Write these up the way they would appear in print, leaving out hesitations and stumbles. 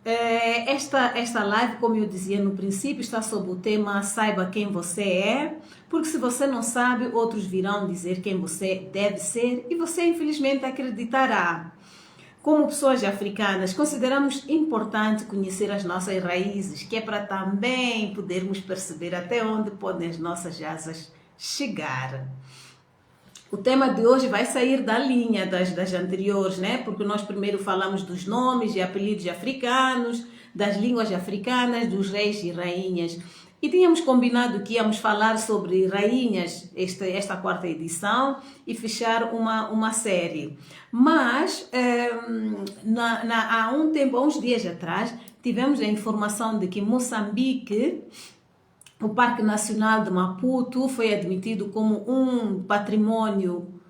Esta live, como eu dizia no princípio, está sob o tema Saiba Quem Você É, porque se você não sabe, outros virão dizer quem você deve ser e você infelizmente acreditará. Como pessoas africanas, consideramos importante conhecer as nossas raízes, que é para também podermos perceber até onde podem as nossas asas chegar. O tema de hoje vai sair da linha das anteriores, né? Porque nós primeiro falamos dos nomes e apelidos africanos, das línguas africanas, dos reis e rainhas. E tínhamos combinado que íamos falar sobre rainhas, esta quarta edição, e fechar uma série. Mas, há um tempo, há uns dias atrás, tivemos a informação de que Moçambique, o Parque Nacional de Maputo, foi admitido como um patrimônio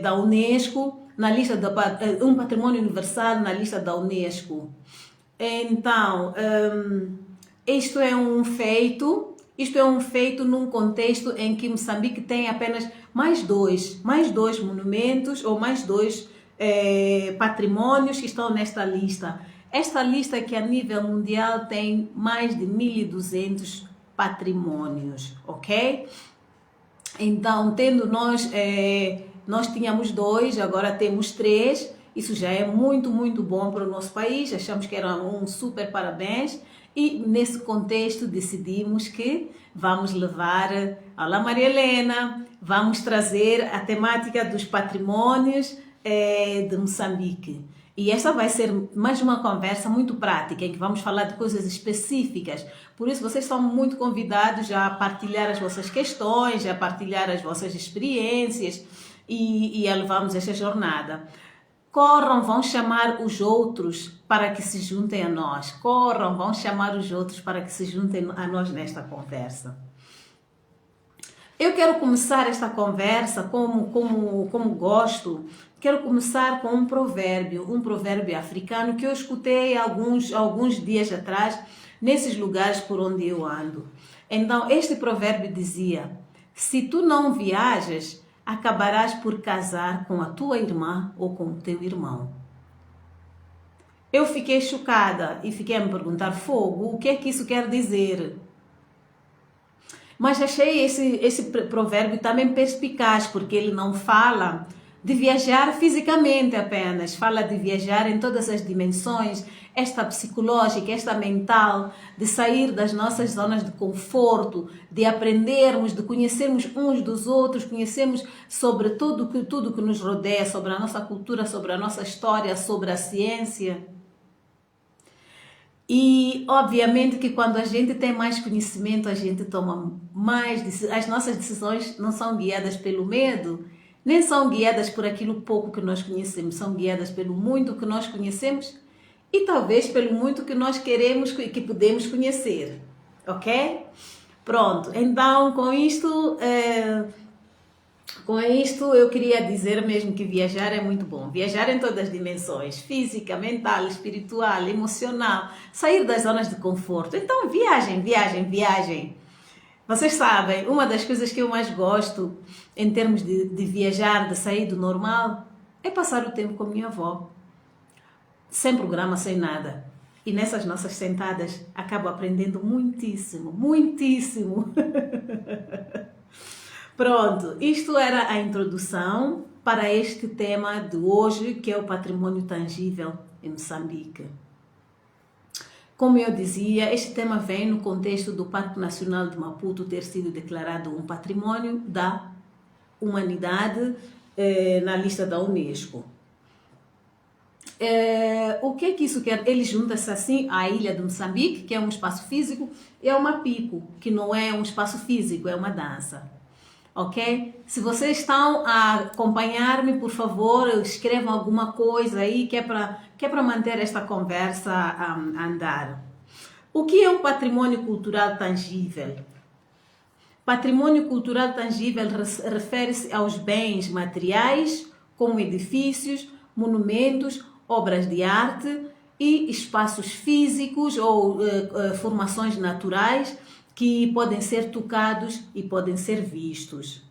da Unesco, na lista um patrimônio universal na lista da Unesco. Então, isto é um feito num contexto em que Moçambique tem apenas mais dois monumentos ou mais dois patrimônios que estão nesta lista. Esta lista que a nível mundial tem mais de 1.200 patrimônios, ok? Então, tendo nós tínhamos 2, agora temos 3. Isso já é muito bom para o nosso país. Achamos que era um super parabéns. E nesse contexto decidimos que vamos levar, olá Maria Helena, vamos trazer a temática dos patrimônios de Moçambique. E esta vai ser mais uma conversa muito prática, em que vamos falar de coisas específicas. Por isso, vocês são muito convidados a partilhar as vossas questões, a partilhar as vossas experiências e a levarmos esta jornada. Corram, vão chamar os outros para que se juntem a nós. Corram, vão chamar os outros para que se juntem a nós nesta conversa. Eu quero começar esta conversa como gosto. Quero começar com um provérbio africano que eu escutei alguns dias atrás nesses lugares por onde eu ando. Então, este provérbio dizia: se tu não viajas, acabarás por casar com a tua irmã ou com o teu irmão. Eu fiquei chocada e fiquei a me perguntar, fogo, o que é que isso quer dizer? Mas achei esse provérbio também perspicaz, porque ele não fala de viajar fisicamente apenas, fala de viajar em todas as dimensões, esta psicológica, esta mental, de sair das nossas zonas de conforto, de aprendermos, de conhecermos uns dos outros, conhecermos sobre tudo que nos rodeia, sobre a nossa cultura, sobre a nossa história, sobre a ciência. E, obviamente, que quando a gente tem mais conhecimento, a gente toma mais decisões. As nossas decisões não são guiadas pelo medo, nem são guiadas por aquilo pouco que nós conhecemos, são guiadas pelo muito que nós conhecemos e talvez pelo muito que nós queremos e que podemos conhecer, ok? Pronto, então com isto eu queria dizer mesmo que viajar é muito bom. Viajar em todas as dimensões, física, mental, espiritual, emocional, sair das zonas de conforto. Então viajem. Vocês sabem, uma das coisas que eu mais gosto em termos de viajar, de sair do normal, é passar o tempo com a minha avó. Sem programa, sem nada. E nessas nossas sentadas, acabo aprendendo muitíssimo. Pronto, isto era a introdução para este tema de hoje, que é o patrimônio tangível em Moçambique. Como eu dizia, este tema vem no contexto do Parque Nacional de Maputo ter sido declarado um patrimônio da humanidade na lista da Unesco. O que é que isso quer? Ele junta-se assim à ilha de Moçambique, que é um espaço físico, e ao Mapico, que não é um espaço físico, é uma dança. Ok? Se vocês estão a acompanhar-me, por favor, escrevam alguma coisa aí que é para manter esta conversa a andar. O que é um patrimônio cultural tangível? Patrimônio cultural tangível refere-se aos bens materiais, como edifícios, monumentos, obras de arte e espaços físicos ou formações naturais que podem ser tocados e podem ser vistos.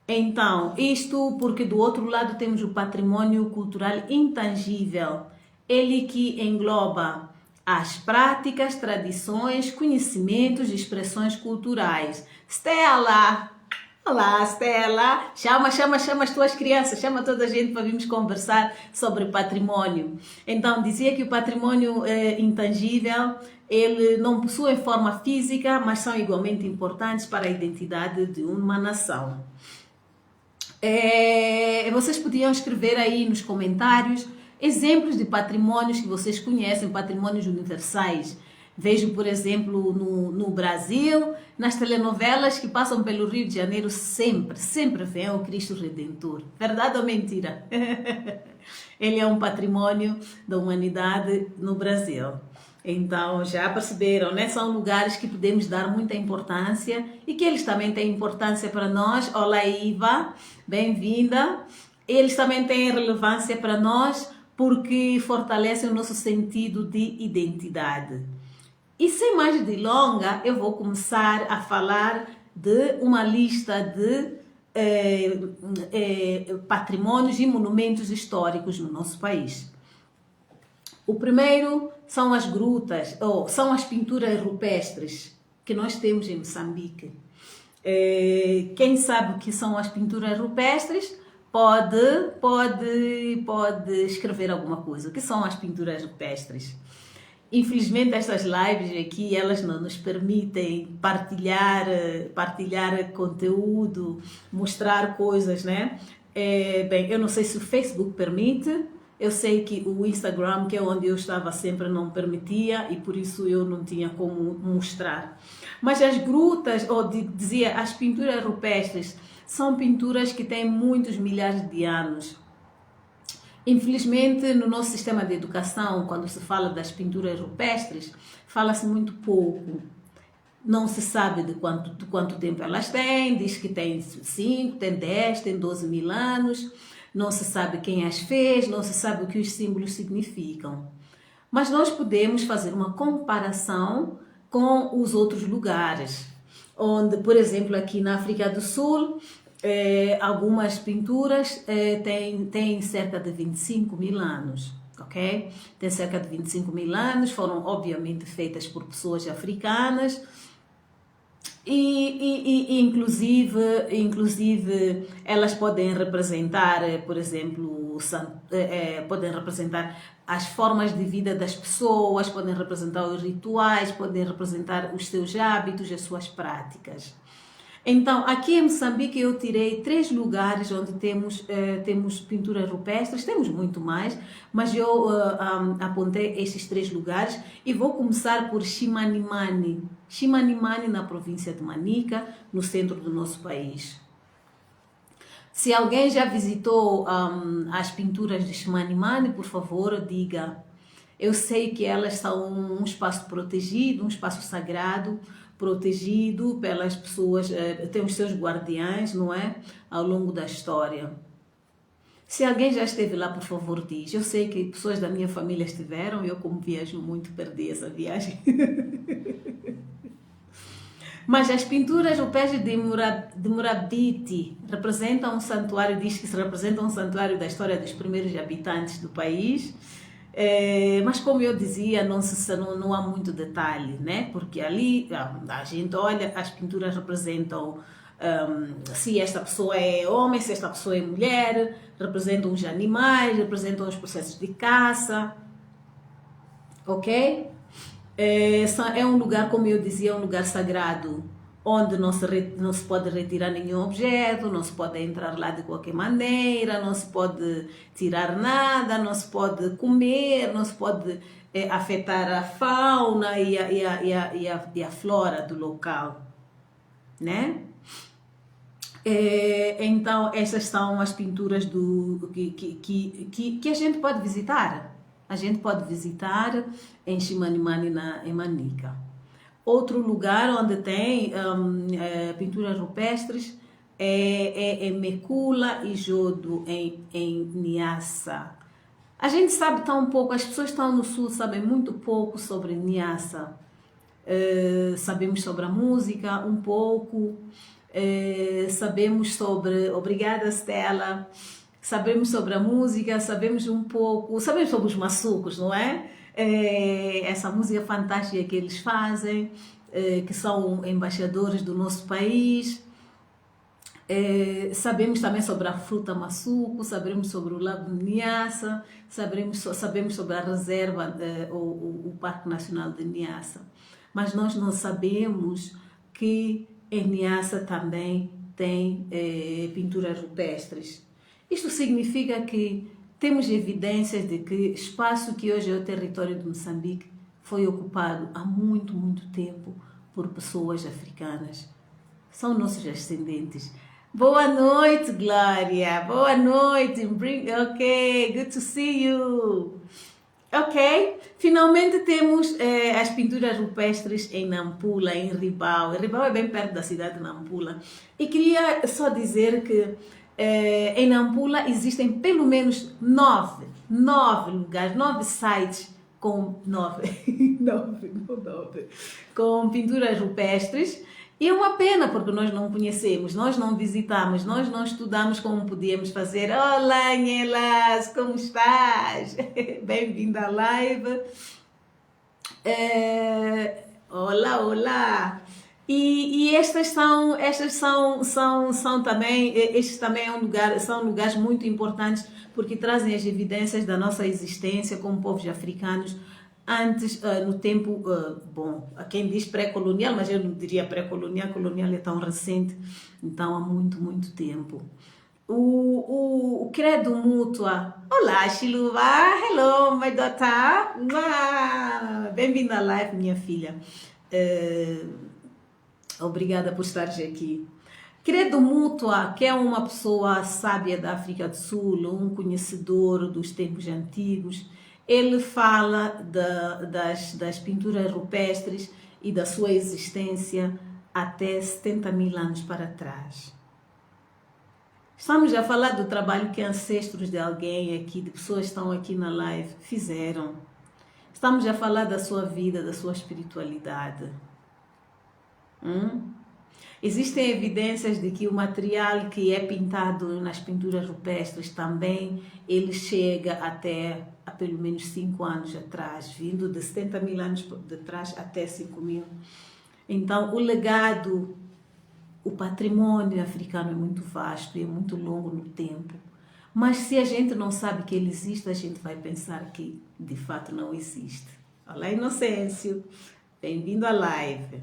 Então, isto porque do outro lado temos o patrimônio cultural intangível, ele que engloba as práticas, tradições, conhecimentos e expressões culturais. Stella! Olá, Stella! Chama as tuas crianças, chama toda a gente para virmos conversar sobre patrimônio. Então, dizia que o patrimônio intangível, ele não possui forma física, mas são igualmente importantes para a identidade de uma nação. Vocês podiam escrever aí nos comentários exemplos de patrimônios que vocês conhecem, patrimônios universais. Vejo, por exemplo, no Brasil, nas telenovelas que passam pelo Rio de Janeiro, sempre vem o Cristo Redentor. Verdade ou mentira? Ele é um patrimônio da humanidade no Brasil. Então, já perceberam, né? São lugares que podemos dar muita importância e que eles também têm importância para nós. Olá, Iva, bem-vinda. Eles também têm relevância para nós porque fortalecem o nosso sentido de identidade. E sem mais delongas, eu vou começar a falar de uma lista de patrimônios e monumentos históricos no nosso país. O primeiro são as grutas, ou são as pinturas rupestres que nós temos em Moçambique. Quem sabe o que são as pinturas rupestres pode escrever alguma coisa. O que são as pinturas rupestres? Infelizmente, estas lives aqui, elas não nos permitem partilhar conteúdo, mostrar coisas, né? Bem, eu não sei se o Facebook permite, eu sei que o Instagram, que é onde eu estava sempre, não permitia e por isso eu não tinha como mostrar. Mas as grutas, dizia, as pinturas rupestres, são pinturas que têm muitos milhares de anos. Infelizmente, no nosso sistema de educação, quando se fala das pinturas rupestres, fala-se muito pouco. Não se sabe de quanto tempo elas têm, diz que tem 5, tem 10, tem 12 mil anos, não se sabe quem as fez, não se sabe o que os símbolos significam. Mas nós podemos fazer uma comparação com os outros lugares, onde, por exemplo, aqui na África do Sul, algumas pinturas têm cerca de 25 mil anos, ok? Tem cerca de 25 mil anos, foram obviamente feitas por pessoas africanas e inclusive elas podem representar, por exemplo, podem representar as formas de vida das pessoas, podem representar os rituais, podem representar os seus hábitos, as suas práticas. Então, aqui em Moçambique eu tirei 3 lugares onde temos pinturas rupestres, temos muito mais, mas eu apontei estes 3 lugares e vou começar por Chimanimani. Chimanimani, na província de Manica, no centro do nosso país. Se alguém já visitou as pinturas de Chimanimani, por favor, diga. Eu sei que elas são um espaço protegido, um espaço sagrado, protegido pelas pessoas, tem os seus guardiães, não é? Ao longo da história. Se alguém já esteve lá, por favor, diz. Eu sei que pessoas da minha família estiveram, eu como viajo muito, perdi essa viagem. Mas as pinturas rupestres de Murabiti representam um santuário, diz que se representa um santuário da história dos primeiros habitantes do país. Mas como eu dizia, não há muito detalhe, né? Porque ali a gente olha, as pinturas representam se esta pessoa é homem, se esta pessoa é mulher, representam os animais, representam os processos de caça, ok? É um lugar, como eu dizia, um lugar sagrado, onde não se pode retirar nenhum objeto, não se pode entrar lá de qualquer maneira, não se pode tirar nada, não se pode comer, não se pode afetar a fauna e a flora do local, né? Então, essas são as pinturas que a gente pode visitar. A gente pode visitar em Chimanimani, em Manica. Outro lugar onde tem pinturas rupestres é Mekula e Jodo, em Niassa. A gente sabe tão pouco, as pessoas que estão no sul sabem muito pouco sobre Niassa. Sabemos sobre a música um pouco, sabemos sobre... Obrigada, Stella. sabemos sobre a música, sabemos um pouco, sabemos sobre os maçucos, não é? Essa música fantástica que eles fazem, que são embaixadores do nosso país. Sabemos também sobre a fruta maçuco, sabemos sobre o Lago de Niassa, sabemos sobre a reserva, o Parque Nacional de Niassa. Mas nós não sabemos que em Niassa também tem pinturas rupestres. Isto significa que temos evidências de que o espaço que hoje é o território de Moçambique foi ocupado há muito, muito tempo por pessoas africanas. São nossos ascendentes. Boa noite, Glória. Boa noite. Ok, good to see you. Ok, finalmente temos as pinturas rupestres em Nampula, em Ribau. Ribau é bem perto da cidade de Nampula. E queria só dizer que em Nampula existem pelo menos nove lugares, 9 sites com com pinturas rupestres. E é uma pena porque nós não conhecemos, nós não visitamos, nós não estudamos como podíamos fazer. Olá, Nielas, como estás? Bem-vinda à live. Olá, olá. E estas são também, estes também são lugares muito importantes porque trazem as evidências da nossa existência como povos africanos antes, no tempo, bom, há quem diz pré-colonial, mas eu não diria pré-colonial, colonial é tão recente, então há muito, muito tempo. O credo mútua. Olá, Shiluva. Hello, my daughter. Bem-vinda à live, minha filha. Obrigada por estares aqui. Credo mútua, que é uma pessoa sábia da África do Sul, um conhecedor dos tempos antigos, ele fala das pinturas rupestres e da sua existência até 70 mil anos para trás. Estamos a falar do trabalho que ancestros de alguém aqui, de pessoas que estão aqui na live, fizeram. Estamos a falar da sua vida, da sua espiritualidade. Existem evidências de que o material que é pintado nas pinturas rupestres também, ele chega até há pelo menos 5 anos atrás, vindo de 70 mil anos de trás até 5 mil. Então, o legado, o patrimônio africano é muito vasto e é muito longo no tempo. Mas se a gente não sabe que ele existe, a gente vai pensar que de fato não existe. Olá, Inocêncio. Bem-vindo à live.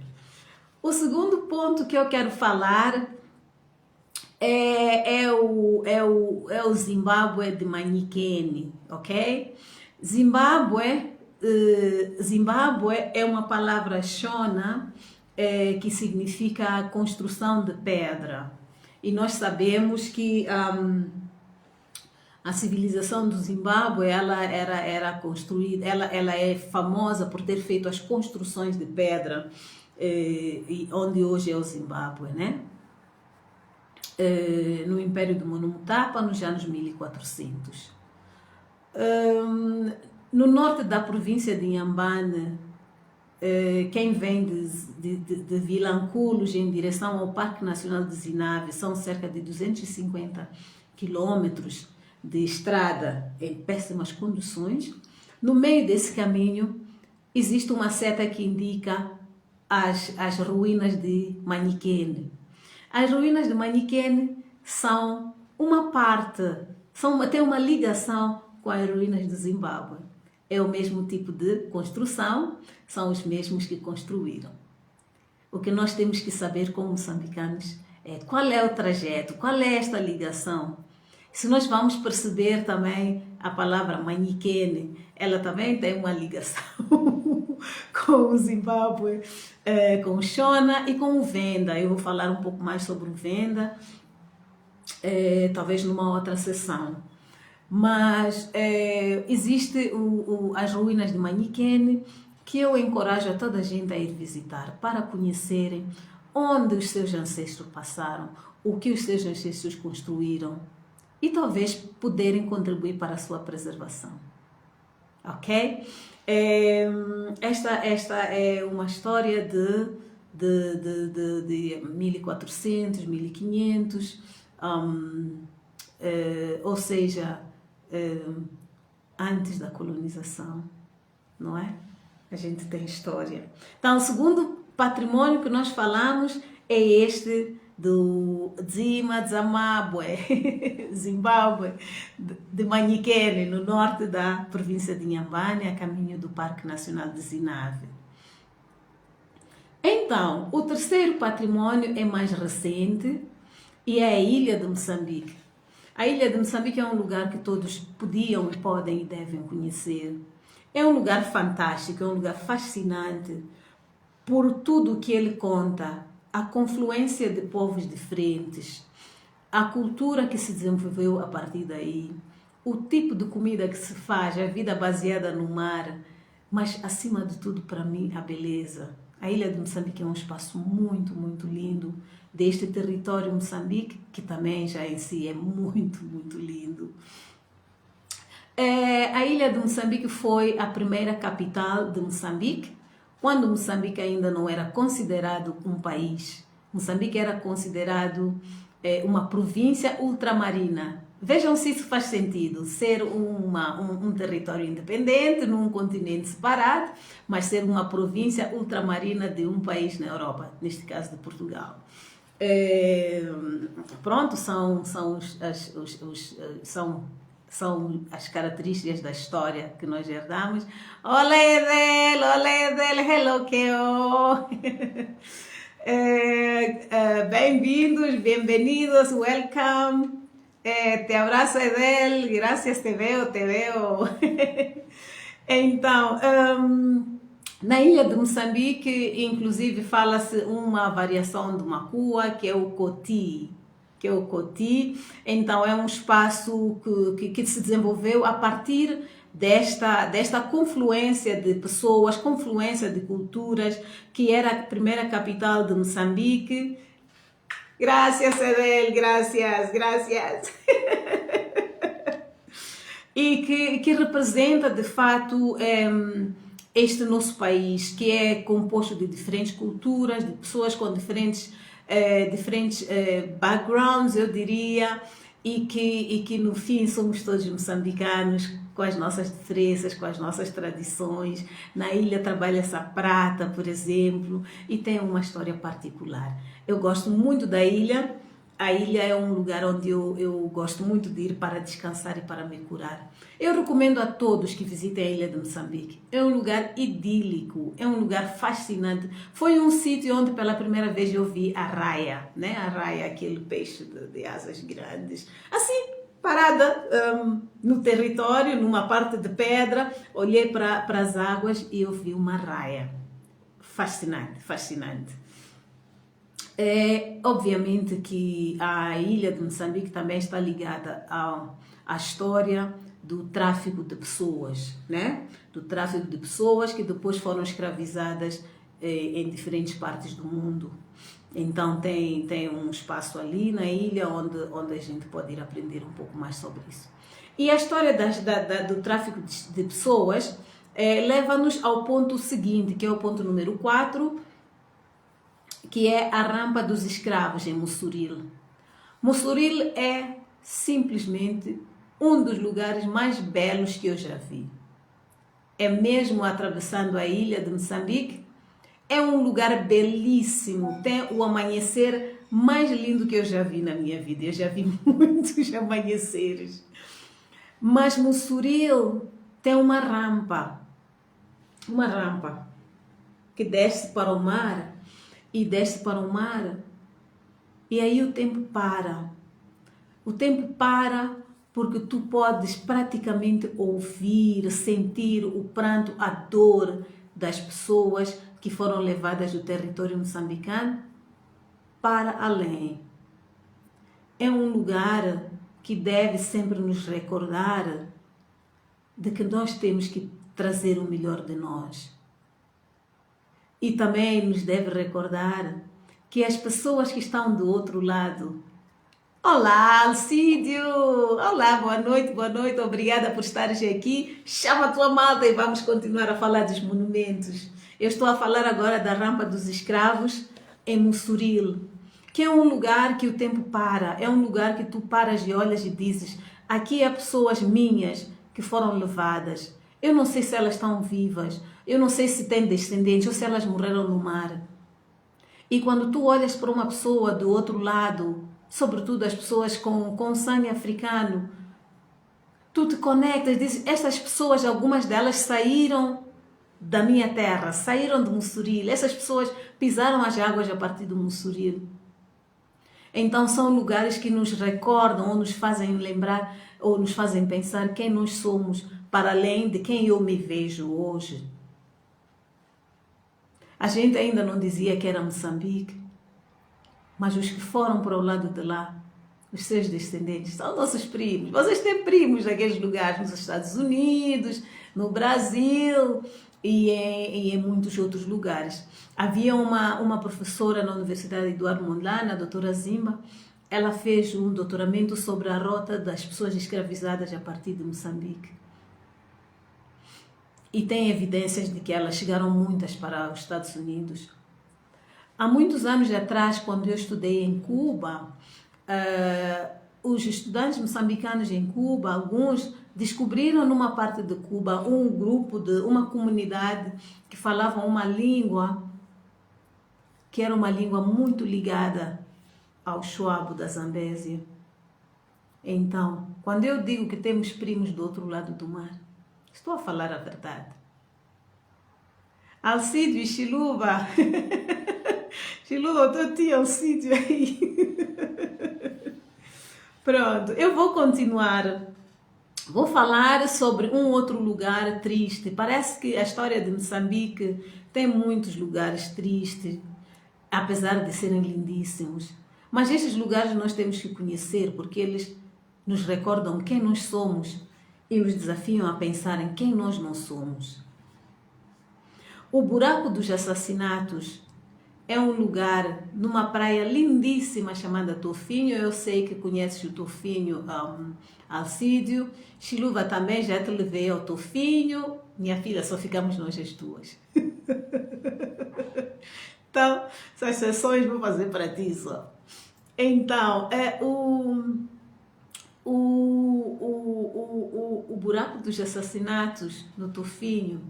O segundo ponto que eu quero falar é o Zimbábue de Maniquene, ok? Zimbábue é uma palavra Shona que significa construção de pedra. E nós sabemos que a civilização do Zimbábue era construída, ela é famosa por ter feito as construções de pedra, onde hoje é o Zimbábue, né? No Império do Monumutapa, nos anos 1400. No norte da província de Inhambane, quem vem de Vilanculos em direção ao Parque Nacional de Zinave, são cerca de 250 quilômetros de estrada em péssimas condições. No meio desse caminho, existe uma seta que indica as ruínas de Maniquene. As ruínas de Maniquene são uma parte, têm uma ligação com as ruínas do Zimbábue. É o mesmo tipo de construção, são os mesmos que construíram. O que nós temos que saber como moçambicanos é qual é o trajeto, qual é esta ligação. Se nós vamos perceber também a palavra Maniquene, ela também tem uma ligação com o Zimbábue, com o Shona e com o Venda. Eu vou falar um pouco mais sobre o Venda, talvez numa outra sessão. Mas existe as ruínas de Maniquene, que eu encorajo a toda a gente a ir visitar, para conhecerem onde os seus ancestros passaram, o que os seus ancestros construíram, e talvez poderem contribuir para a sua preservação. Ok? Esta é uma história de 1400, 1500. ou seja, antes da colonização, não é? A gente tem história. Então, o segundo patrimônio que nós falamos é este do Dzima Dzamabwe, Zimbábue, de Maniquene, no norte da província de Inhambane, a caminho do Parque Nacional de Zinave. Então, o terceiro patrimônio é mais recente e é a Ilha de Moçambique. A Ilha de Moçambique é um lugar que todos podiam, podem e devem conhecer. É um lugar fantástico, é um lugar fascinante por tudo o que ele conta, a confluência de povos diferentes, a cultura que se desenvolveu a partir daí, o tipo de comida que se faz, a vida baseada no mar, mas acima de tudo para mim a beleza. A Ilha de Moçambique é um espaço muito, muito lindo deste território Moçambique, que também já em si é muito, muito lindo. A Ilha de Moçambique foi a primeira capital de Moçambique, quando Moçambique ainda não era considerado um país. Moçambique era considerado uma província ultramarina. Vejam se isso faz sentido, ser um território independente, num continente separado, mas ser uma província ultramarina de um país na Europa, neste caso de Portugal. Pronto, são as características da história que nós herdamos. Olé dele, hello, Keo! Bem-vindos, bem-vindos, welcome. Te abraço, Edel, graças, te veo. Então, na ilha de Moçambique, inclusive, fala-se uma variação do Macua, que é o Coti. Então, é um espaço que se desenvolveu a partir desta confluência de pessoas, confluência de culturas, que era a primeira capital de Moçambique. Graças, Edel, graças. E que representa, de fato, este nosso país, que é composto de diferentes culturas, de pessoas com diferentes backgrounds, eu diria, e que no fim somos todos moçambicanos, com as nossas diferenças, com as nossas tradições. Na ilha trabalha-se a prata, por exemplo, e tem uma história particular. Eu gosto muito da ilha. A ilha é um lugar onde eu gosto muito de ir para descansar e para me curar. Eu recomendo a todos que visitem a ilha de Moçambique. É um lugar idílico, é um lugar fascinante. Foi um sítio onde pela primeira vez eu vi a raia, né? A raia, aquele peixe de asas grandes. Assim, parada no território, numa parte de pedra, olhei para as águas e eu vi uma raia. Fascinante. Obviamente que a ilha de Moçambique também está ligada à história do tráfico de pessoas, né? Do tráfico de pessoas que depois foram escravizadas em diferentes partes do mundo. Então tem um espaço ali na ilha onde a gente pode ir aprender um pouco mais sobre isso. E a história do tráfico de pessoas leva-nos ao ponto seguinte, que é o ponto número 4, que é a rampa dos escravos em Mossoril. Mossoril é simplesmente um dos lugares mais belos que eu já vi. É mesmo atravessando a ilha de Moçambique. É um lugar belíssimo, tem o amanhecer mais lindo que eu já vi na minha vida. Eu já vi muitos amanheceres. Mas Mossoril tem uma rampa que desce para o mar. E desce para o mar, e aí o tempo para. O tempo para porque tu podes praticamente ouvir, sentir o pranto, a dor das pessoas que foram levadas do território moçambicano para além. É um lugar que deve sempre nos recordar de que nós temos que trazer o melhor de nós. E também nos deve recordar que as pessoas que estão do outro lado... Olá, Alcídio! Olá, boa noite, obrigada por estares aqui. Chama a tua malta e vamos continuar a falar dos monumentos. Eu estou a falar agora da rampa dos escravos em Mossoril, que é um lugar que o tempo para, é um lugar que tu paras e olhas e dizes, aqui há pessoas minhas que foram levadas. Eu não sei se elas estão vivas, eu não sei se têm descendentes ou se elas morreram no mar. E quando tu olhas para uma pessoa do outro lado, sobretudo as pessoas com sangue africano, tu te conectas, dizes, estas pessoas, algumas delas saíram da minha terra, saíram de Mussuril, essas pessoas pisaram as águas a partir do Mussuril. Então são lugares que nos recordam ou nos fazem lembrar ou nos fazem pensar quem nós somos para além de quem eu me vejo hoje. A gente ainda não dizia que era Moçambique, mas os que foram para o lado de lá, os seus descendentes, são nossos primos. Vocês têm primos naqueles lugares, nos Estados Unidos, no Brasil e em muitos outros lugares. Havia uma professora na Universidade Eduardo Mondlane, a doutora Zimba, ela fez um doutoramento sobre a rota das pessoas escravizadas a partir de Moçambique. E tem evidências de que elas chegaram muitas para os Estados Unidos. Há muitos anos atrás, quando eu estudei em Cuba, os estudantes moçambicanos em Cuba, alguns descobriram numa parte de Cuba um grupo, uma comunidade que falava uma língua que era uma língua muito ligada ao Choabo da Zambésia. Então, quando eu digo que temos primos do outro lado do mar, estou a falar a verdade. Alcídio e Chiluba. Chiluba, eu estou tia Alcídio aí. Pronto, eu vou continuar. Vou falar sobre um outro lugar triste. Parece que a história de Moçambique tem muitos lugares tristes, apesar de serem lindíssimos. Mas estes lugares nós temos que conhecer, porque eles nos recordam quem nós somos e nos desafiam a pensar em quem nós não somos. O Buraco dos Assassinatos é um lugar numa praia lindíssima chamada Tofinho. Eu sei que conheces o Tofinho, Alcídio. Chiluva também, já te levei ao Tofinho. Minha filha, só ficamos nós as duas. Então, essas sessões vou fazer para ti só. Então, o Buraco dos Assassinatos no Tofinho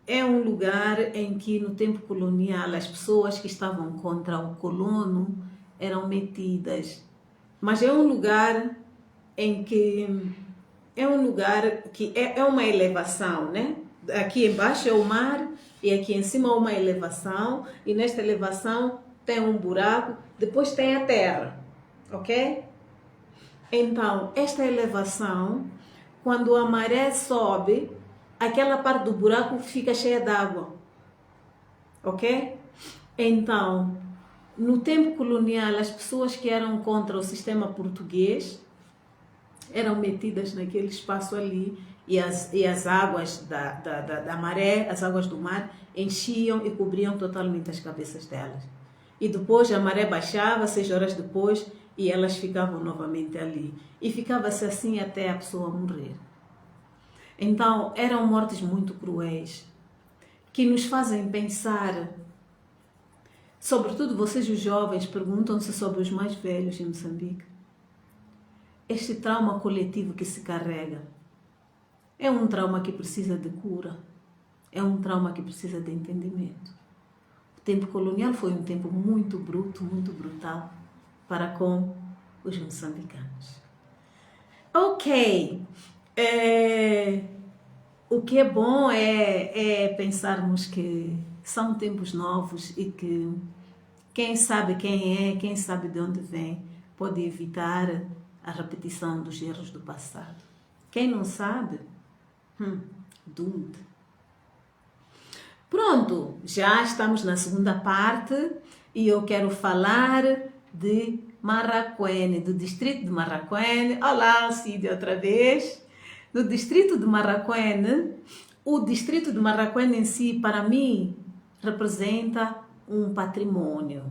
é um lugar em que no tempo colonial as pessoas que estavam contra o colono eram metidas. Mas é um lugar em que é uma elevação, né? Aqui embaixo é o mar e aqui em cima é uma elevação, e nesta elevação tem um buraco, depois tem a terra, ok? Então, esta elevação, quando a maré sobe, aquela parte do buraco fica cheia d'água, ok? Então, no tempo colonial, as pessoas que eram contra o sistema português eram metidas naquele espaço ali, e as águas da maré, as águas do mar, enchiam e cobriam totalmente as cabeças delas. E depois a maré baixava, 6 horas depois, e elas ficavam novamente ali. E ficava-se assim até a pessoa morrer. Então, eram mortes muito cruéis, que nos fazem pensar, sobretudo vocês os jovens perguntam-se sobre os mais velhos em Moçambique. Este trauma coletivo que se carrega é um trauma que precisa de cura, é um trauma que precisa de entendimento. O tempo colonial foi um tempo muito bruto, muito brutal para com os moçambicanos. Ok. O que é bom é pensarmos que são tempos novos e que quem sabe quem é, quem sabe de onde vem, pode evitar a repetição dos erros do passado. Quem não sabe, doomed. Pronto, já estamos na segunda parte e eu quero falar de Marraquene, do distrito de Marraquene. Olá, Cídia, outra vez. No distrito de Marraquene, o distrito de Marraquene em si, para mim, representa um patrimônio.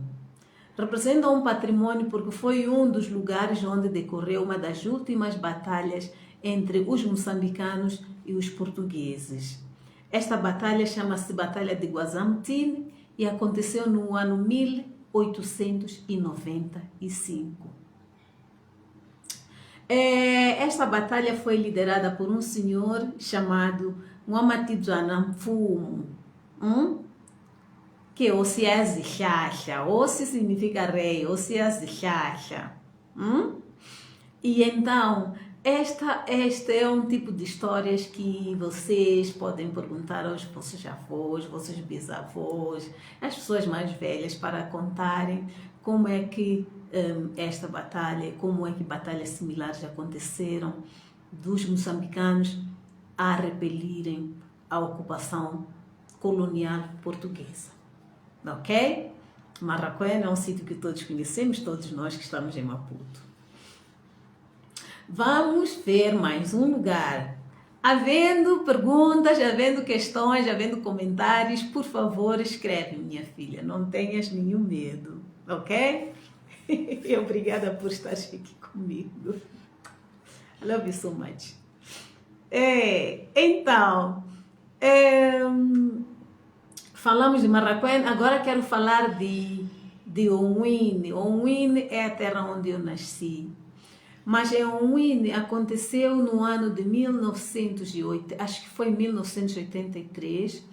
Representa um patrimônio porque foi um dos lugares onde decorreu uma das últimas batalhas entre os moçambicanos e os portugueses. Esta batalha chama-se Batalha de Guazamtine e aconteceu no ano 1800 1895. Esta batalha foi liderada por um senhor chamado Nwamatidzwana Mfumu, que Osias Zihlahla, Osi significa rei, Osias Zihlahla. E então, este é um tipo de histórias que vocês podem perguntar aos vossos avós, vossos bisavós, as pessoas mais velhas, para contarem como é que esta batalha, como é que batalhas similares aconteceram dos moçambicanos a repelirem a ocupação colonial portuguesa. Ok? Marraquém é um sítio que todos conhecemos, todos nós que estamos em Maputo. Vamos ver mais um lugar. Havendo perguntas, havendo questões, havendo comentários, por favor, escreve, minha filha. Não tenhas nenhum medo, ok? E obrigada por estar aqui comigo. I love you so much. Então, falamos de Marraquém, agora quero falar de Onwini. Onwini é a terra onde eu nasci. Mas em Onwini aconteceu no ano de 1908, acho que foi 1983,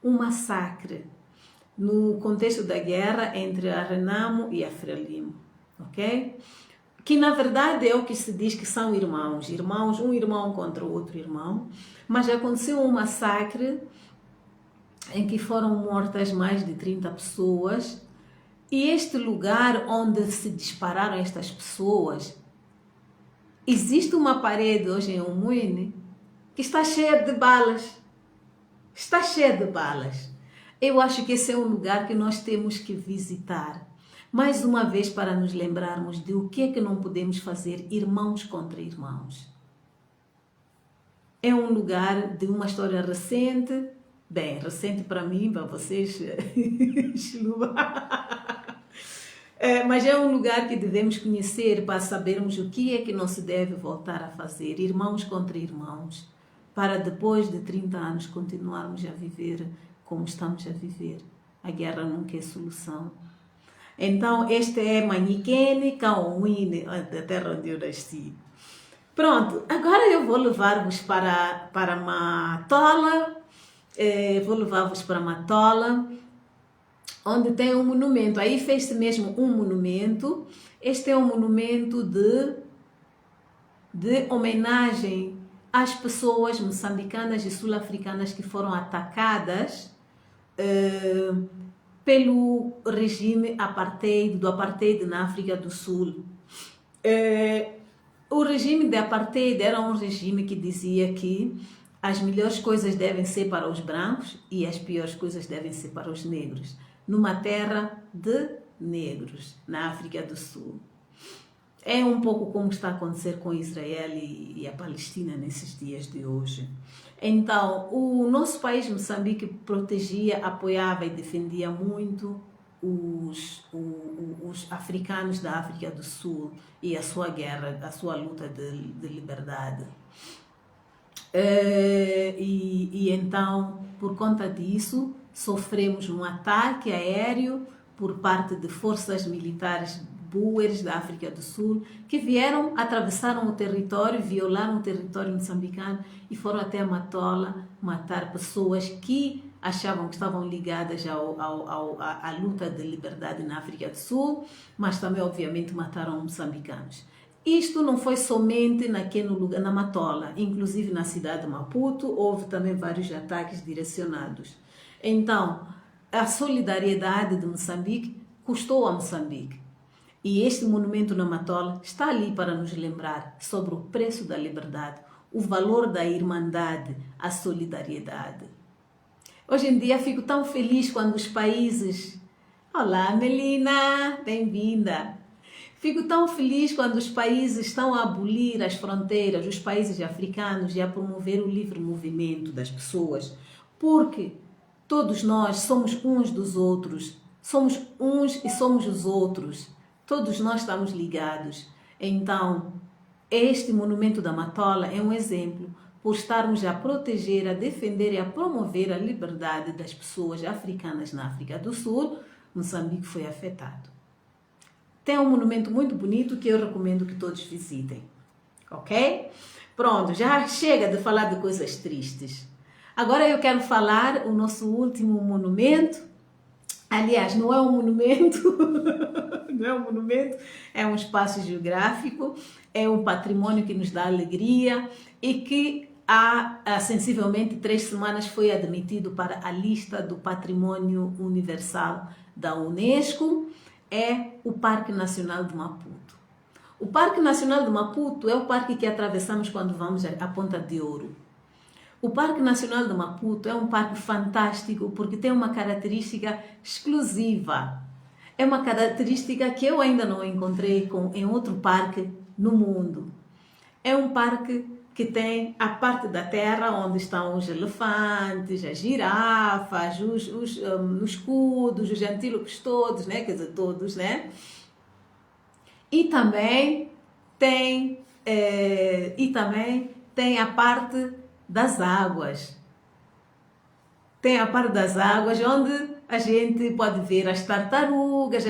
um massacre no contexto da guerra entre a Renamo e a Frelimo, ok? Que na verdade é o que se diz que são irmãos, um irmão contra o outro irmão, mas aconteceu um massacre em que foram mortas mais de 30 pessoas, e este lugar onde se dispararam estas pessoas, existe uma parede hoje em Onwini que está cheia de balas. Está cheia de balas. Eu acho que esse é um lugar que nós temos que visitar. Mais uma vez para nos lembrarmos de o que é que não podemos fazer irmãos contra irmãos. É um lugar de uma história recente. Bem, recente para mim, para vocês. Mas é um lugar que devemos conhecer para sabermos o que é que não se deve voltar a fazer, irmãos contra irmãos, para depois de 30 anos continuarmos a viver como estamos a viver. A guerra nunca é solução. Então, este é Maniquene, Onwini, da terra onde eu nasci. Pronto, agora eu vou levar-vos para Matola, onde tem um monumento. Aí fez-se mesmo um monumento. Este é um monumento de homenagem às pessoas moçambicanas e sul-africanas que foram atacadas pelo regime do apartheid na África do Sul. O regime de apartheid era um regime que dizia que as melhores coisas devem ser para os brancos e as piores coisas devem ser para os negros, numa terra de negros, na África do Sul. É um pouco como está a acontecer com Israel e a Palestina nesses dias de hoje. Então, o nosso país, Moçambique, protegia, apoiava e defendia muito os africanos da África do Sul e a sua guerra, a sua luta de liberdade. Então, por conta disso, sofremos um ataque aéreo por parte de forças militares Boers da África do Sul, que vieram, atravessaram o território, violaram o território moçambicano e foram até Matola matar pessoas que achavam que estavam ligadas à luta de liberdade na África do Sul, mas também, obviamente, mataram moçambicanos. Isto não foi somente naquele lugar, na Matola, inclusive na cidade de Maputo, houve também vários ataques direcionados. Então, a solidariedade de Moçambique custou a Moçambique. E este monumento na Matola está ali para nos lembrar sobre o preço da liberdade, o valor da irmandade, a solidariedade. Hoje em dia fico tão feliz quando os países... Olá, Melina, bem-vinda! Fico tão feliz quando os países estão a abolir as fronteiras, os países africanos, e a promover o livre movimento das pessoas, porque todos nós somos uns dos outros, somos uns e somos os outros, todos nós estamos ligados. Então, este monumento da Matola é um exemplo por estarmos a proteger, a defender e a promover a liberdade das pessoas africanas na África do Sul, Moçambique foi afetado. Tem um monumento muito bonito que eu recomendo que todos visitem, ok? Pronto, já chega de falar de coisas tristes. Agora eu quero falar o nosso último monumento. Aliás, não é um monumento, não é um monumento, é um espaço geográfico, é um patrimônio que nos dá alegria e que há sensivelmente 3 semanas foi admitido para a lista do Patrimônio Universal da Unesco, é o Parque Nacional do Maputo. O Parque Nacional do Maputo é o parque que atravessamos quando vamos à Ponta de Ouro. O Parque Nacional do Maputo é um parque fantástico porque tem uma característica exclusiva. É uma característica que eu ainda não encontrei em outro parque no mundo. É um parque que tem a parte da terra onde estão os elefantes, as girafas, os kudos, os antílopes todos, né? Quer dizer, todos, né? E também tem a parte das águas. Tem a parte das águas onde a gente pode ver as tartarugas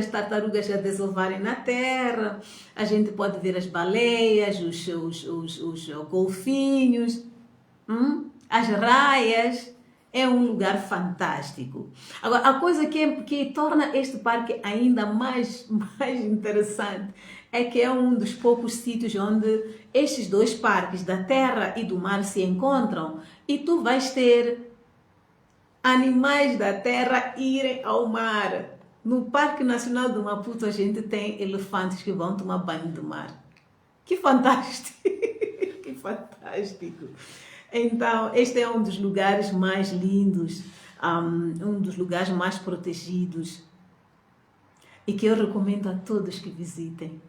a desovarem na terra, a gente pode ver as baleias, os golfinhos, as raias. É um lugar fantástico. Agora, a coisa que torna este parque ainda mais interessante é que é um dos poucos sítios onde estes dois parques, da terra e do mar, se encontram e tu vais ter animais da terra irem ao mar. No Parque Nacional do Maputo a gente tem elefantes que vão tomar banho do mar. Que fantástico! Que fantástico! Então, este é um dos lugares mais lindos, um dos lugares mais protegidos e que eu recomendo a todos que visitem.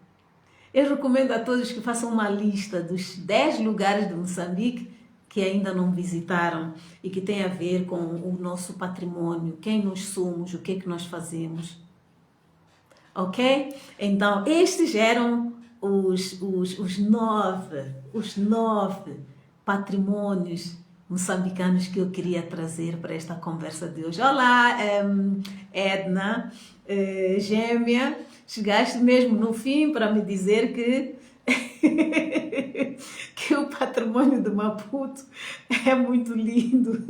Eu recomendo a todos que façam uma lista dos 10 lugares de Moçambique que ainda não visitaram e que tem a ver com o nosso patrimônio, quem nós somos, o que é que nós fazemos. Ok? Então, estes eram os nove patrimônios moçambicanos que eu queria trazer para esta conversa de hoje. Olá, Edna, gêmea, chegaste mesmo no fim para me dizer que que o patrimônio do Maputo é muito lindo.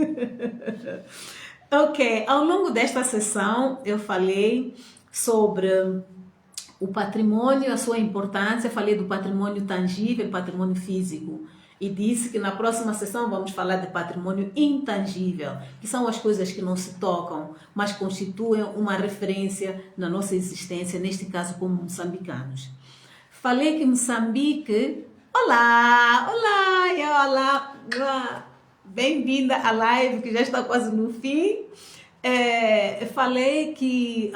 Ok, ao longo desta sessão eu falei sobre o patrimônio, a sua importância, falei do patrimônio tangível, patrimônio físico. E disse que na próxima sessão vamos falar de patrimônio intangível, que são as coisas que não se tocam, mas constituem uma referência na nossa existência, neste caso como moçambicanos. Falei que Moçambique... Olá! Bem-vinda à live, que já está quase no fim. Falei que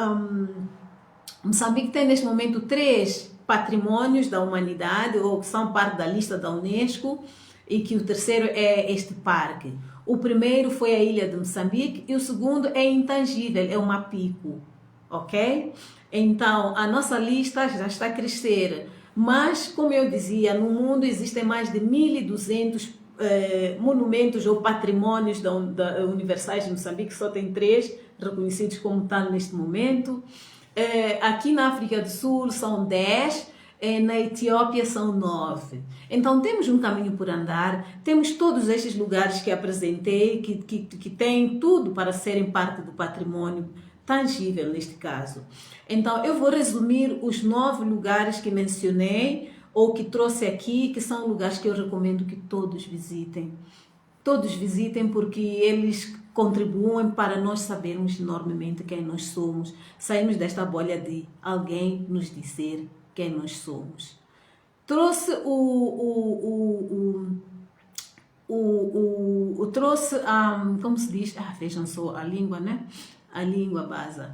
Moçambique tem neste momento 3 patrimônios da humanidade, ou que são parte da lista da Unesco, e que o terceiro é este parque. O primeiro foi a ilha de Moçambique e o segundo é intangível, é o Mapico, ok? Então, a nossa lista já está a crescer, mas, como eu dizia, no mundo existem mais de 1.200 monumentos ou patrimônios universais de Moçambique, só tem 3 reconhecidos como tal neste momento. Aqui na África do Sul são 10, na Etiópia são 9. Então temos um caminho por andar, temos todos estes lugares que apresentei, que têm tudo para serem parte do patrimônio tangível neste caso. Então eu vou resumir os 9 lugares que mencionei ou que trouxe aqui, que são lugares que eu recomendo que todos visitem. Todos visitem porque eles contribuem para nós sabermos enormemente quem nós somos, sairmos desta bolha de alguém nos dizer quem nós somos. Trouxe como se diz? Vejam só a língua, né? A língua base.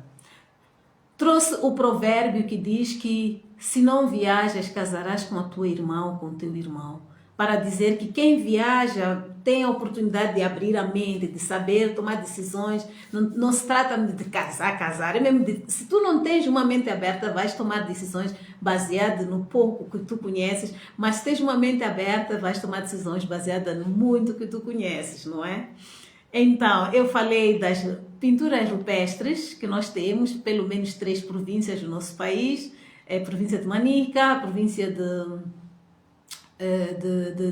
Trouxe o provérbio que diz que se não viajas, casarás com a tua irmã ou com o teu irmão. Para dizer que quem viaja tem a oportunidade de abrir a mente, de saber tomar decisões. Não se trata de casar. É mesmo se tu não tens uma mente aberta, vais tomar decisões baseadas no pouco que tu conheces, mas se tens uma mente aberta, vais tomar decisões baseadas no muito que tu conheces, não é? Então, eu falei das pinturas rupestres que nós temos, pelo menos 3 províncias do nosso país, a província de Manica, a província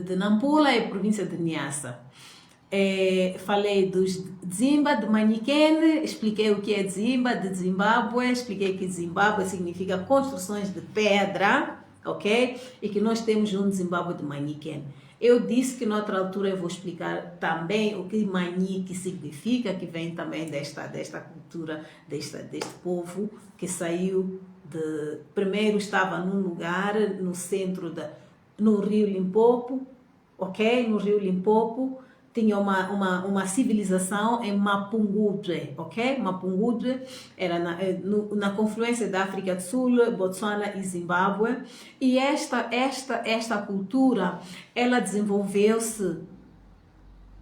de Nampula e a província de Niassa. Falei dos Dzimba, de Maniquene, expliquei o que é Dzimba, de Zimbábue, expliquei que Zimbábue significa construções de pedra, ok? E que nós temos um Zimbábue de Maniquene. Eu disse que noutra altura eu vou explicar também o que Manique significa, que vem também desta cultura, deste povo que saiu primeiro estava num lugar no centro no rio Limpopo, ok? No rio Limpopo tinha uma civilização em Mapungubwe, ok? Mapungubwe era na confluência da África do Sul, Botsuana e Zimbábue. E esta cultura, ela desenvolveu-se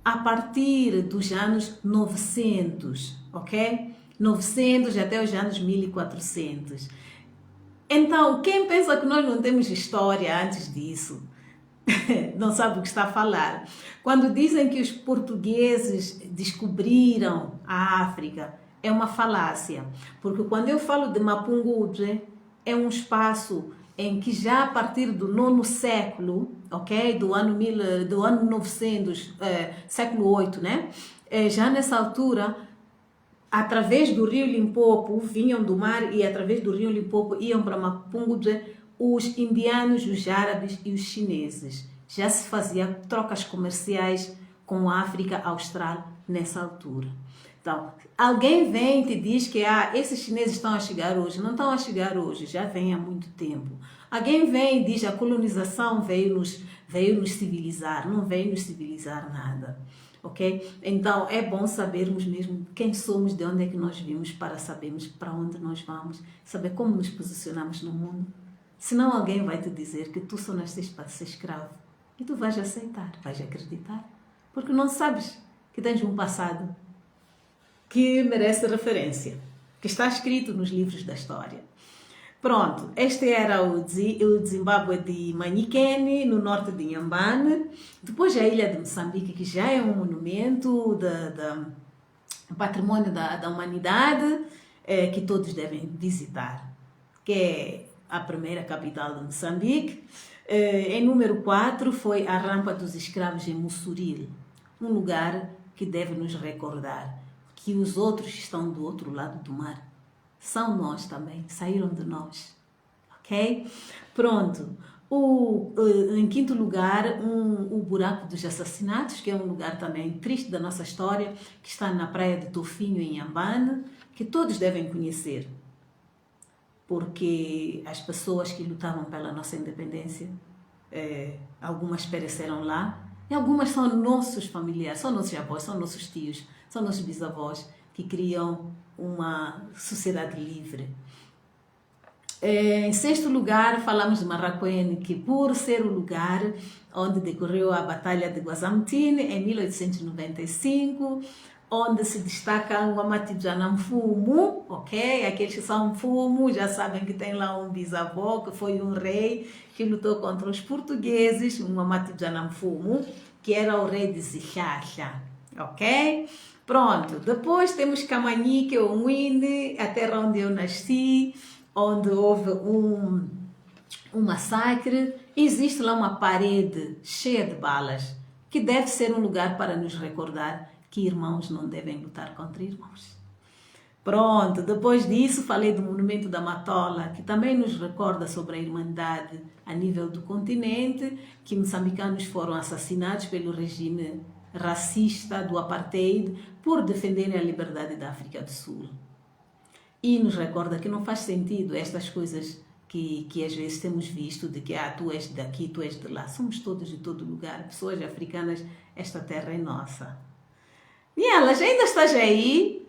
a partir dos anos 900, ok? 900 até os anos 1400. Então, quem pensa que nós não temos história antes disso, não sabe o que está a falar. Quando dizem que os portugueses descobriram a África, é uma falácia. Porque quando eu falo de Mapungubwe, é um espaço em que já a partir do 9º século, ok? Do ano 900, século 8, né? Já nessa altura, através do rio Limpopo, vinham do mar e através do rio Limpopo iam para Mapungubwe os indianos, os árabes e os chineses. Já se fazia trocas comerciais com a África Austral nessa altura. Então, alguém vem e te diz que esses chineses estão a chegar hoje. Não estão a chegar hoje, já vem há muito tempo. Alguém vem e diz que a colonização veio nos civilizar. Não veio nos civilizar nada. Ok? Então, é bom sabermos mesmo quem somos, de onde é que nós vimos, para sabermos para onde nós vamos, saber como nos posicionamos no mundo. Senão alguém vai te dizer que tu só nasceste para ser escravo. E tu vais aceitar, vais acreditar. Porque não sabes que tens um passado que merece referência, que está escrito nos livros da história. Pronto, este era o Zimbábue de Maniquene, no norte de Inhambane. Depois a ilha de Moçambique, que já é um monumento do patrimônio da humanidade, que todos devem visitar, que é a primeira capital de Moçambique. Em número 4 foi a rampa dos escravos em Mussuril, um lugar que deve nos recordar que os outros estão do outro lado do mar. São nós também, saíram de nós, ok? Pronto. Em quinto lugar, o Buraco dos Assassinatos, que é um lugar também triste da nossa história, que está na praia de Tofinho, em Inhambane, que todos devem conhecer, porque as pessoas que lutavam pela nossa independência, algumas pereceram lá, e algumas são nossos familiares, são nossos avós, são nossos tios, são nossos bisavós, que criam uma sociedade livre. Em sexto lugar, falamos de Marraquene, que por ser o lugar onde decorreu a Batalha de Guazamtine, em 1895, onde se destaca o Amatijana Mfumu, ok? Aqueles que são Mfumu já sabem que tem lá um bisavô, que foi um rei que lutou contra os portugueses, um Amatijana Mfumu, que era o rei de Zixaxa, ok? Pronto, depois temos Kamani, que é o Mwini, a terra onde eu nasci, onde houve um massacre. Existe lá uma parede cheia de balas, que deve ser um lugar para nos recordar que irmãos não devem lutar contra irmãos. Pronto, depois disso falei do Monumento da Matola, que também nos recorda sobre a irmandade a nível do continente, que moçambicanos foram assassinados pelo regime racista do apartheid por defenderem a liberdade da África do Sul. E nos recorda que não faz sentido estas coisas que às vezes temos visto, de que tu és daqui, tu és de lá. Somos todos de todo lugar, pessoas africanas, esta terra é nossa. Nielas, ainda estás aí?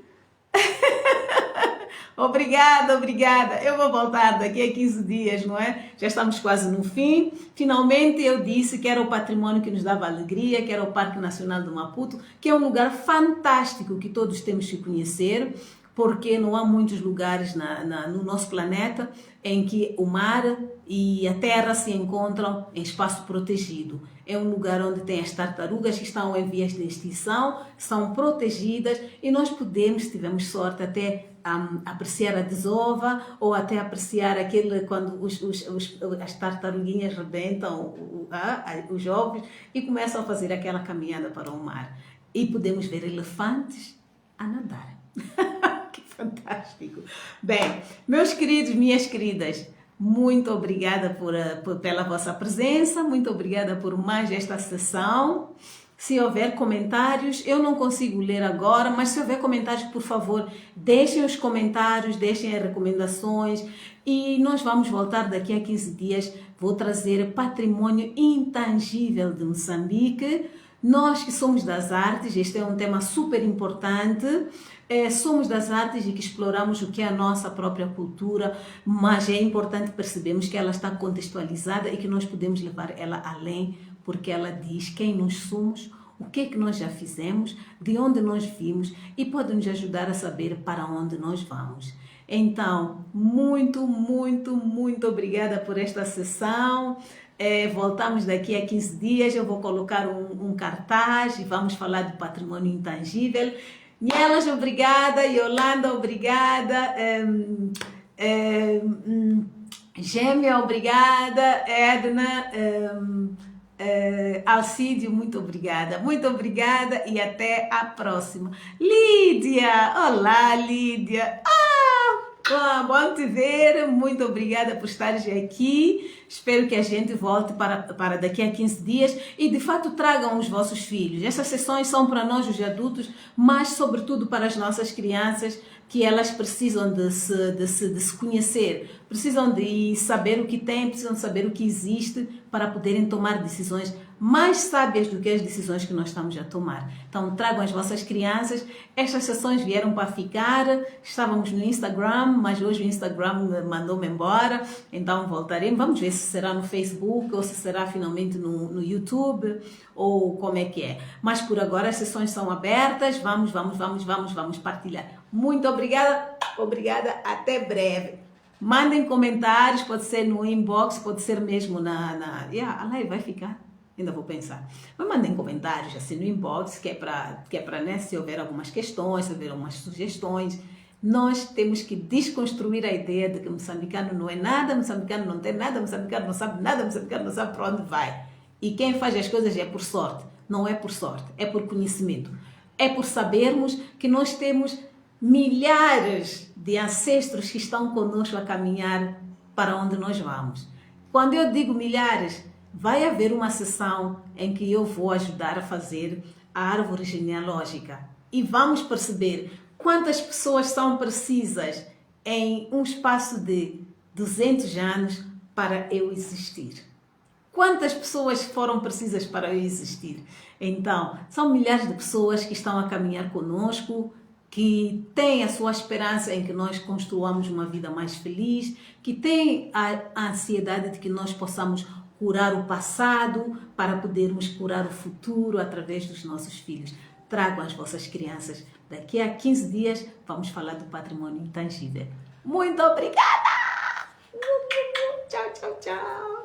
Obrigada, obrigada. Eu vou voltar daqui a 15 dias, não é? Já estamos quase no fim. Finalmente eu disse que era o patrimônio que nos dava alegria, que era o Parque Nacional do Maputo, que é um lugar fantástico que todos temos que conhecer, porque não há muitos lugares no nosso planeta em que o mar e a terra se encontram em espaço protegido. É um lugar onde tem as tartarugas que estão em vias de extinção, são protegidas e nós podemos, se tivermos sorte, até apreciar a desova ou até apreciar aquele quando as tartaruguinhas rebentam os ovos e começam a fazer aquela caminhada para o mar. E podemos ver elefantes a nadar. Que fantástico! Bem, meus queridos, minhas queridas, muito obrigada pela vossa presença, muito obrigada por mais esta sessão. Se houver comentários, eu não consigo ler agora, mas se houver comentários, por favor, deixem os comentários, deixem as recomendações e nós vamos voltar daqui a 15 dias. Vou trazer patrimônio intangível de Moçambique. Nós que somos das artes, este é um tema super importante, somos das artes e que exploramos o que é a nossa própria cultura, mas é importante percebermos que ela está contextualizada e que nós podemos levar ela além, porque ela diz quem nós somos, o que é que nós já fizemos, de onde nós vimos e pode nos ajudar a saber para onde nós vamos. Então, muito, muito, muito obrigada por esta sessão. Voltamos daqui a 15 dias, eu vou colocar um cartaz e vamos falar do patrimônio intangível. Nielas, obrigada. Yolanda, obrigada. Gêmea, obrigada. Edna, Alcídio, muito obrigada e até a próxima. Lídia, olá Lídia, bom te ver, muito obrigada por estares aqui, espero que a gente volte para daqui a 15 dias e de fato tragam os vossos filhos. Essas sessões são para nós os adultos, mas sobretudo para as nossas crianças, que elas precisam de se conhecer, precisam de saber o que têm, precisam de saber o que existe para poderem tomar decisões mais sábias do que as decisões que nós estamos a tomar. Então tragam as vossas crianças, estas sessões vieram para ficar, estávamos no Instagram, mas hoje o Instagram mandou-me embora, então voltaremos, vamos ver se será no Facebook ou se será finalmente no YouTube ou como é que é. Mas por agora as sessões são abertas, vamos partilhar. Muito obrigada, até breve. Mandem comentários, pode ser no inbox, pode ser mesmo a live vai ficar, ainda vou pensar. Mas mandem comentários assim no inbox, que é para né, se houver algumas questões, se houver algumas sugestões. Nós temos que desconstruir a ideia de que moçambicano não é nada, moçambicano não tem nada, moçambicano não sabe nada, moçambicano não sabe para onde vai. E quem faz as coisas é por sorte, não é por sorte, é por conhecimento. É por sabermos que nós temos milhares de ancestros que estão conosco a caminhar para onde nós vamos. Quando eu digo milhares, vai haver uma sessão em que eu vou ajudar a fazer a árvore genealógica e vamos perceber quantas pessoas são precisas em um espaço de 200 anos para eu existir. Quantas pessoas foram precisas para eu existir? Então, são milhares de pessoas que estão a caminhar conosco, que têm a sua esperança em que nós construamos uma vida mais feliz, que têm a ansiedade de que nós possamos curar o passado para podermos curar o futuro através dos nossos filhos. Tragam as vossas crianças. Daqui a 15 dias vamos falar do patrimônio intangível. Muito obrigada! Tchau, tchau, tchau!